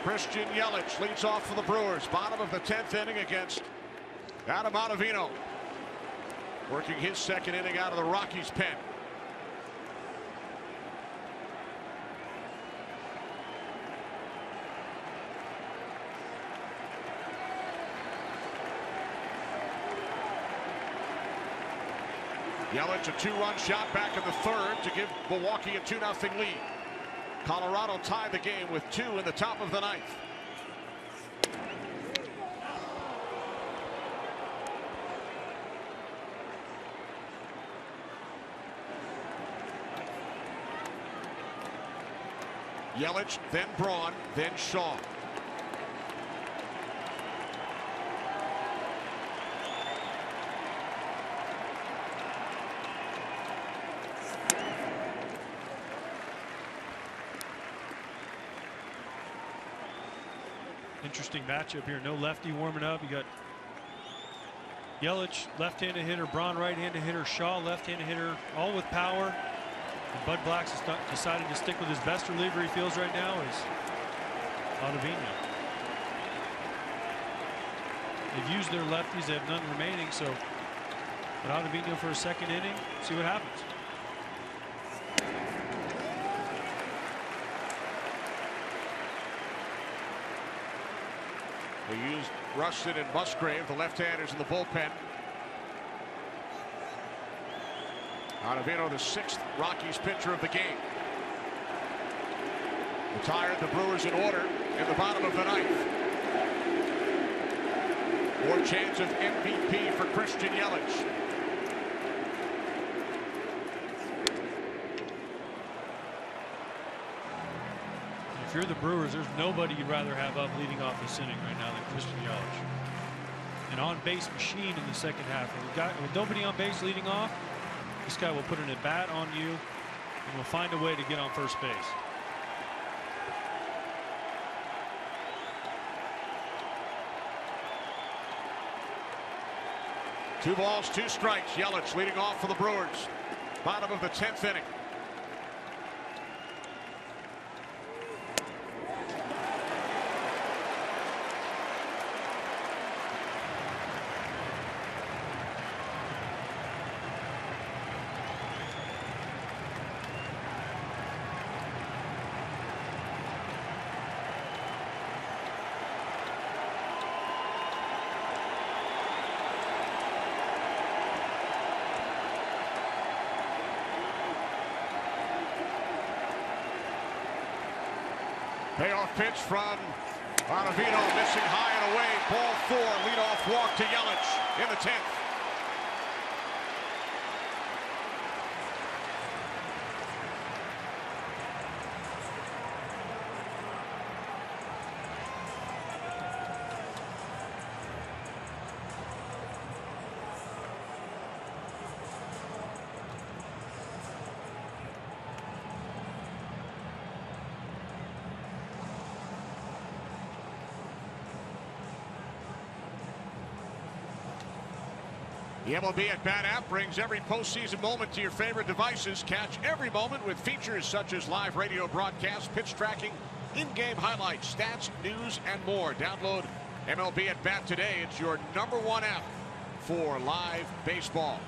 Christian Yelich leads off for the Brewers. Bottom of the 10th inning against Adam Ottavino. Working his second inning out of the Rockies' pen. Yelich, a 2-run shot back in the third to give Milwaukee a 2-0 lead. Colorado tied the game with 2 in the top of the 9th. Yelich, then Braun, then Shaw. Interesting matchup here. No lefty warming up. You got Yelich, left-handed hitter, Braun, right-handed hitter, Shaw, left-handed hitter, all with power. And Bud Black's decided to stick with his best reliever he feels right now is Ottavino. They've used their lefties. They have none remaining. So put Ottavino for a second inning. See what happens. They used Rustin and Musgrave, the left-handers in the bullpen. Ottavino, the 6th Rockies pitcher of the game. Retired the Brewers in order in the bottom of the 9th. More chance of MVP for Christian Yelich. If you're the Brewers, there's nobody you'd rather have up leading off this inning right now than Christian Yelich. An on-base machine in the second half. With nobody on base leading off, this guy will put an at-bat on you and will find a way to get on first base. Two balls, 2 strikes. Yelich leading off for the Brewers. Bottom of the 10th inning. Payoff pitch from Ottavino, missing high and away. Ball 4, leadoff walk to Yelich in the 10th. The MLB at Bat app brings every postseason moment to your favorite devices. Catch every moment with features such as live radio broadcasts, pitch tracking, in-game highlights, stats, news, and more. Download MLB at Bat today. It's your #1 app for live baseball.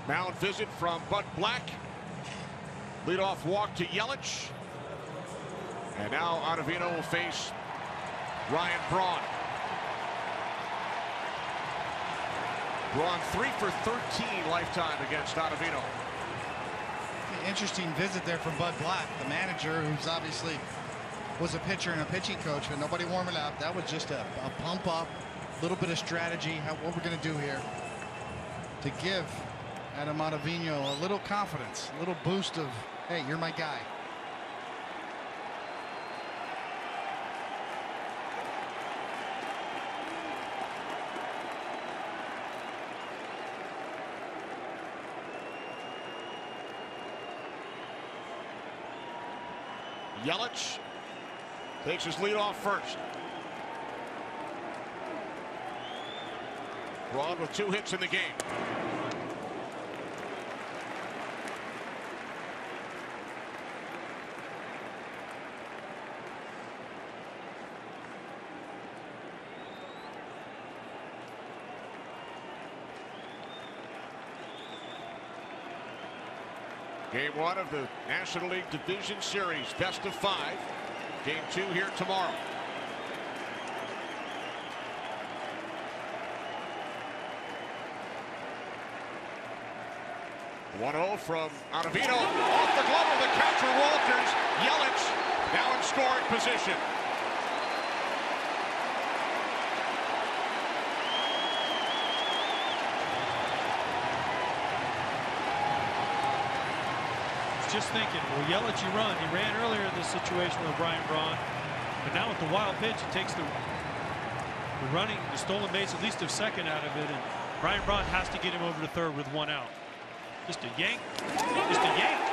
Mound visit from Bud Black. Leadoff walk to Yelich. And now Ottavino will face Ryan Braun. Braun 3 for 13 lifetime against Ottavino. Interesting visit there from Bud Black, the manager, who's obviously was a pitcher and a pitching coach, but nobody warming up. That was just a pump up, a little bit of strategy, what we're going to do here to give Adam Ottavino a little confidence, a little boost of, hey, you're my guy. Yelich takes his lead off first. Braun with 2 hits in the game. Game 1 of the National League Division Series, best of 5. Game 2 here tomorrow. (1-0) from Ottavino. Off the glove of the catcher, Walters. Yelich now in scoring position. Just thinking, will Yelich run? He ran earlier in this situation with Brian Braun, but now with the wild pitch, it takes the stolen base, at least of second out of it, and Brian Braun has to get him over to third with 1 out. Just a yank, just a yank.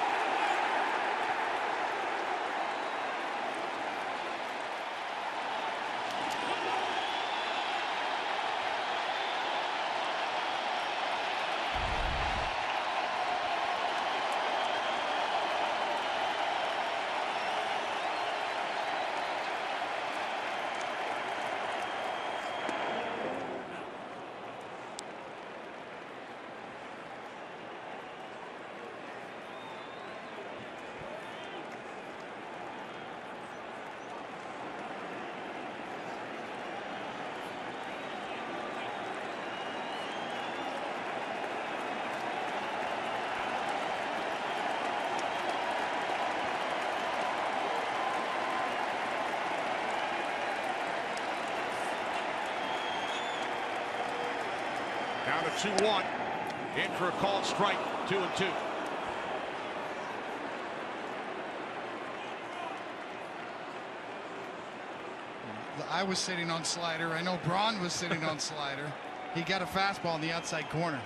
Now to 2-1. In for a called strike. 2-2. I was sitting on slider. I know Braun was sitting on slider. He got a fastball in the outside corner.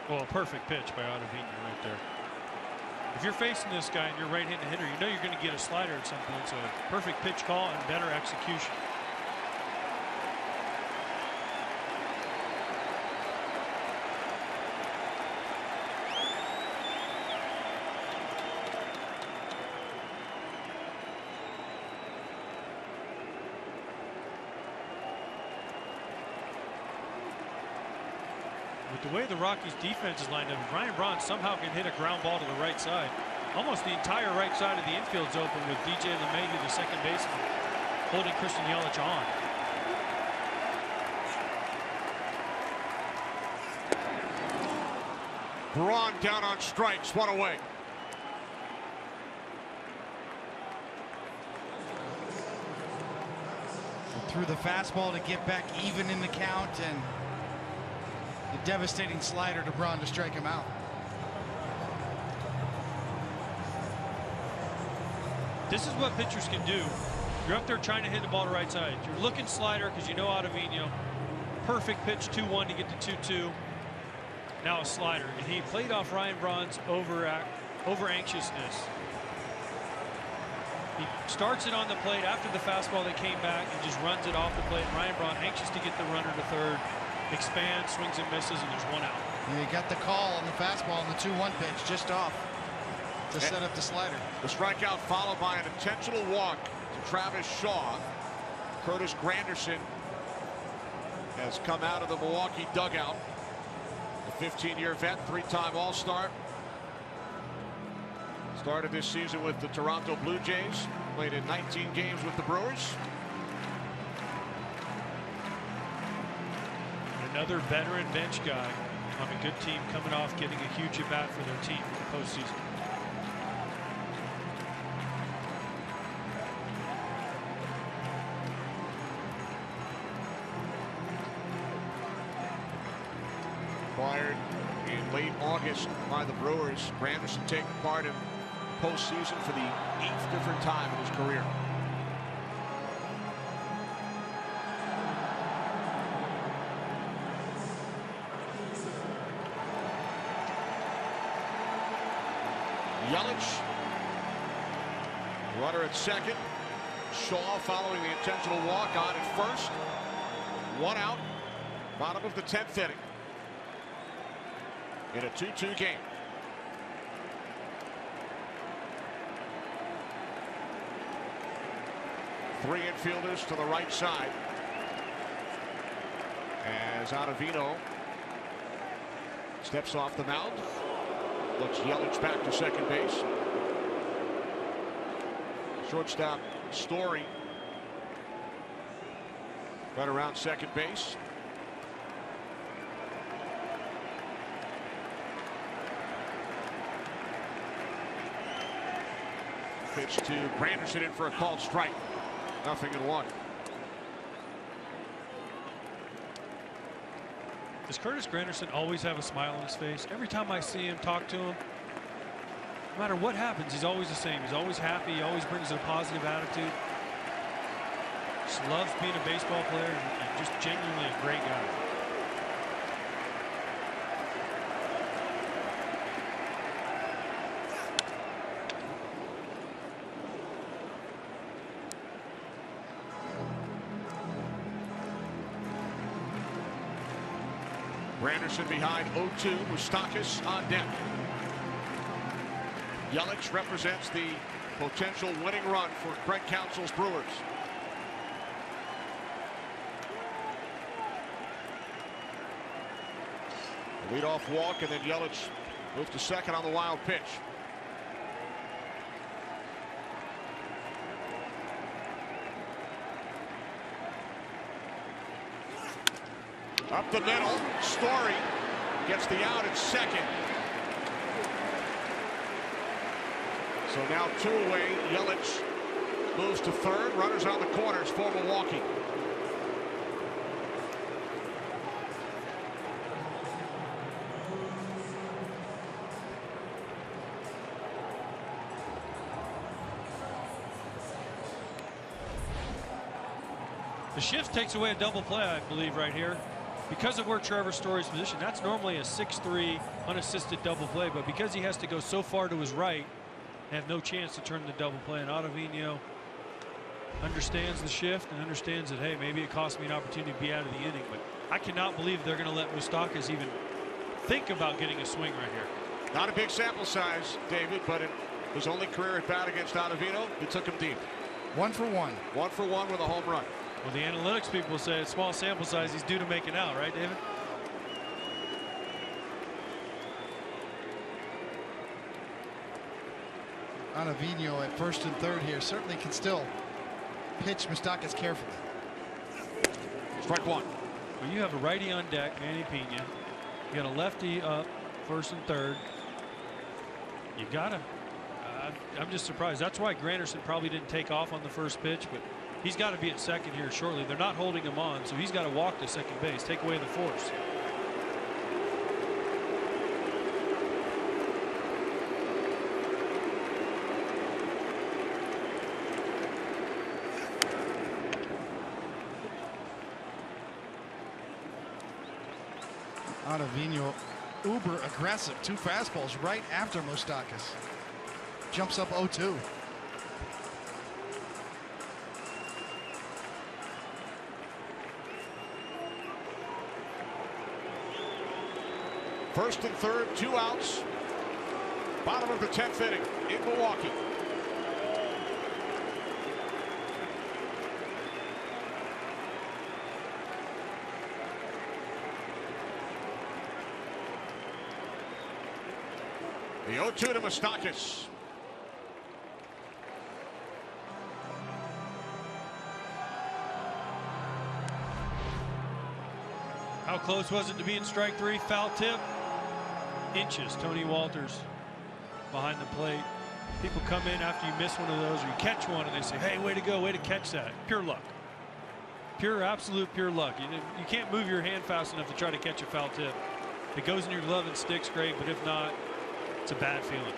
Well, a perfect pitch by Ottavino right there. If you're facing this guy and you're right-handed hitter, you know you're going to get a slider at some point. So perfect pitch call and better execution. With the way the Rockies defense is lined up, Brian Braun somehow can hit a ground ball to the right side. Almost the entire right side of the infield's open with DJ LeMahieu, the second baseman, holding Christian Yelich on. Braun down on strikes, 1 away. Threw the fastball to get back even in the count, and a devastating slider to Braun to strike him out. This is what pitchers can do. You're up there trying to hit the ball to right side. You're looking slider because you know Ottavino. Perfect pitch, 2-1 to get to 2-2. Now a slider, and he played off Ryan Braun's over anxiousness. He starts it on the plate after the fastball that came back and just runs it off the plate. And Ryan Braun anxious to get the runner to third. Expands, swings and misses, and there's 1 out. Yeah, he got the call on the fastball on the 2-1 pitch just off to set up the slider. The strikeout followed by an intentional walk to Travis Shaw. Curtis Granderson has come out of the Milwaukee dugout. The 15-year vet, 3-time All-Star. Started this season with the Toronto Blue Jays. Played in 19 games with the Brewers. Another veteran bench guy on a good team coming off getting a huge at-bat for their team in the postseason. Acquired in late August by the Brewers. Granderson taking part in postseason for the 8th different time in his career. Yelich, runner at second. Shaw following the intentional walk on at first. 1 out, bottom of the 10th inning. In a 2-2 game. Three infielders to the right side. As Ottavino steps off the mound. Looks Yelich back to second base. Shortstop Story right around second base. Pitch to Granderson in for a called strike. 0-1. Does Curtis Granderson always have a smile on his face? Every time I see him, talk to him, no matter what happens, he's always the same. He's always happy. He always brings a positive attitude. Just loves being a baseball player and just genuinely a great guy. Granderson behind 0-2. Moustakas on deck. Yelich represents the potential winning run for Craig Counsell's Brewers. Leadoff walk, and then Yelich moves to second on the wild pitch. Up the middle, Story gets the out at second. So now 2 away. Yelich moves to third. Runners on the corners for Milwaukee. The shift takes away a double play, I believe, right here. Because of where Trevor Story's position, that's normally a 6-3 unassisted double play, but because he has to go so far to his right, they have no chance to turn the double play. And Ottavino understands the shift and understands that, hey, maybe it cost me an opportunity to be out of the inning, but I cannot believe they're going to let Moustakas even think about getting a swing right here. Not a big sample size, David, but in his only career at bat against Ottavino, he took him deep. 1 for 1. 1 for 1 with a home run. Well, the analytics people say it's small sample size. He's due to make it out, right, David? Ottavino at first and third here certainly can still pitch Moustakas carefully. Strike 1. Well, you have a righty on deck, Manny Pena. You got a lefty up first and third. You gotta. I'm just surprised. That's why Granderson probably didn't take off on the first pitch, but he's got to be at second here shortly. They're not holding him on, so he's got to walk to second base, take away the force. Ottavino uber aggressive. 2 fastballs right after Moustakas. Jumps up 0-2. First and third, 2 outs. Bottom of the 10th inning in Milwaukee. The 0-2 to Moustakas. How close was it to being strike 3? Foul tip. Inches. Tony Walters behind the plate. People come in after you miss one of those or you catch one and they say, hey, way to go, way to catch that. Pure luck. Pure, absolute pure luck. You can't move your hand fast enough to try to catch a foul tip. If it goes in your glove and sticks, great, but if not, it's a bad feeling.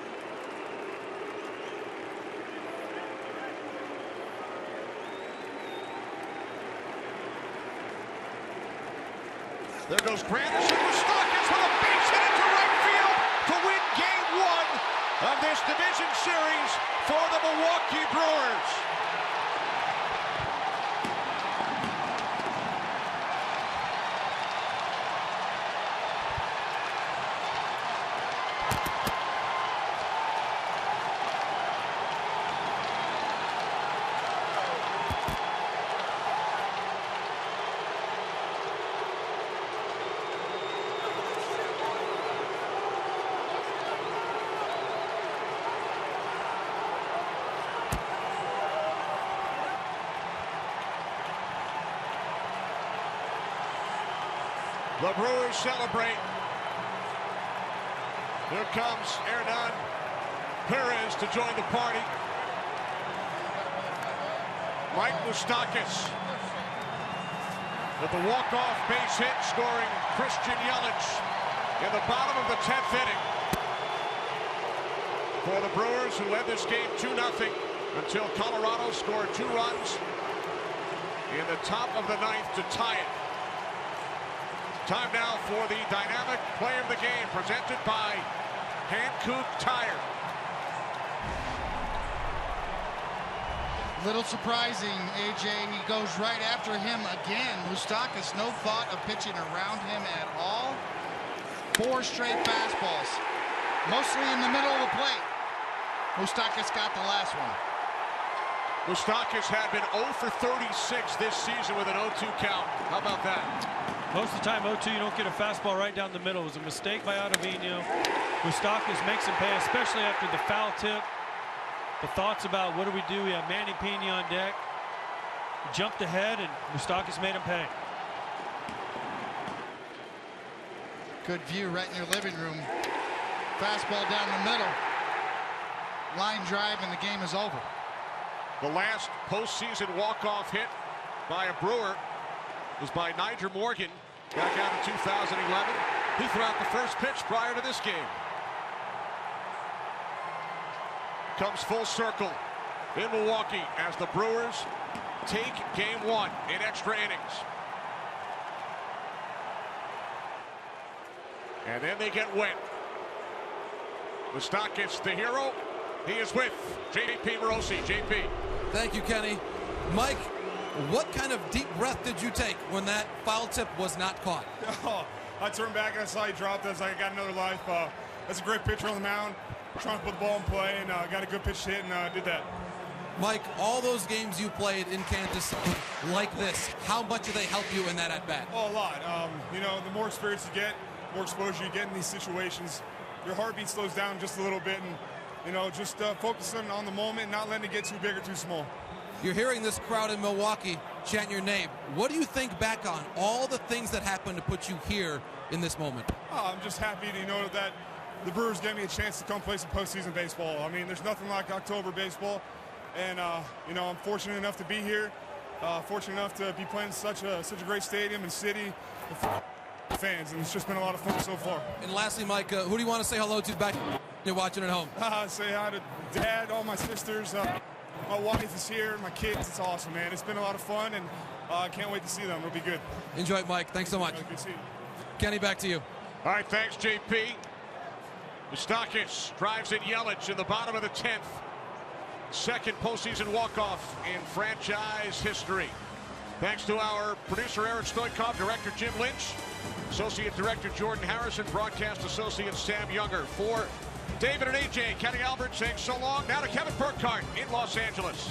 There goes Granderson. Moustakas with a base hit into right field to win Game 1 of this division series for the Milwaukee Brewers. The Brewers celebrate. Here comes Hernan Perez to join the party. Mike Moustakas with the walk-off base hit, scoring Christian Yelich in the bottom of the 10th inning for the Brewers, who led this game 2-0 until Colorado scored 2 runs in the top of the 9th to tie it. Time now for the dynamic play of the game, presented by Hankook Tire. Little surprising, AJ. He goes right after him again. Moustakas, no thought of pitching around him at all. 4 straight fastballs, mostly in the middle of the plate. Moustakas got the last one. Moustakas had been 0 for 36 this season with an 0-2 count. How about that? Most of the time, 0-2, you don't get a fastball right down the middle. It was a mistake by Ottavino. Moustakas makes him pay, especially after the foul tip. The thoughts about what do we do? We have Manny Pena on deck. He jumped ahead, and Moustakas made him pay. Good view right in your living room. Fastball down the middle. Line drive, and the game is over. The last postseason walk-off hit by a Brewer was by Niger Morgan back out in 2011. He threw out the first pitch prior to this game. Comes full circle in Milwaukee as the Brewers take game 1 in extra innings. And then they get wet. Moustakas, the hero. He is with JP Morosi. JP. Thank you, Kenny. Mike, what kind of deep breath did you take when that foul tip was not caught? Oh, I turned back and I saw he dropped it. I was like, I got another life. That's a great pitcher on the mound. Trying to put the ball in play, and got a good pitch hit, and did that. Mike, all those games you played in Kansas like this, how much do they help you in that at-bat? Oh, a lot. You know, the more experience you get, more exposure you get in these situations, your heartbeat slows down just a little bit, and, you know, just focusing on the moment, not letting it get too big or too small. You're hearing this crowd in Milwaukee chant your name. What do you think back on all the things that happened to put you here in this moment? Oh, I'm just happy to know that the Brewers gave me a chance to come play some postseason baseball. I mean, there's nothing like October baseball, and you know, I'm fortunate enough to be here. Fortunate enough to be playing such a great stadium and city with fans, and it's just been a lot of fun so far. And lastly, Mike, who do you want to say hello to back you're watching at home? Say hi to Dad, all my sisters. My wife is here, my kids. It's awesome, man. It's been a lot of fun, and I can't wait to see them. It'll be good. Enjoy it, Mike. Thanks so much. Good to see you. Kenny, back to you. All right, thanks, JP. Moustakas drives in Yelich in the bottom of the 10th. Second postseason walk-off in franchise history. Thanks to our producer, Eric Stoikov, director, Jim Lynch, associate director, Jordan Harrison, broadcast associate, Sam Younger. For David and AJ, Kenny Albert saying so long. Now to Kevin Burkhardt in Los Angeles.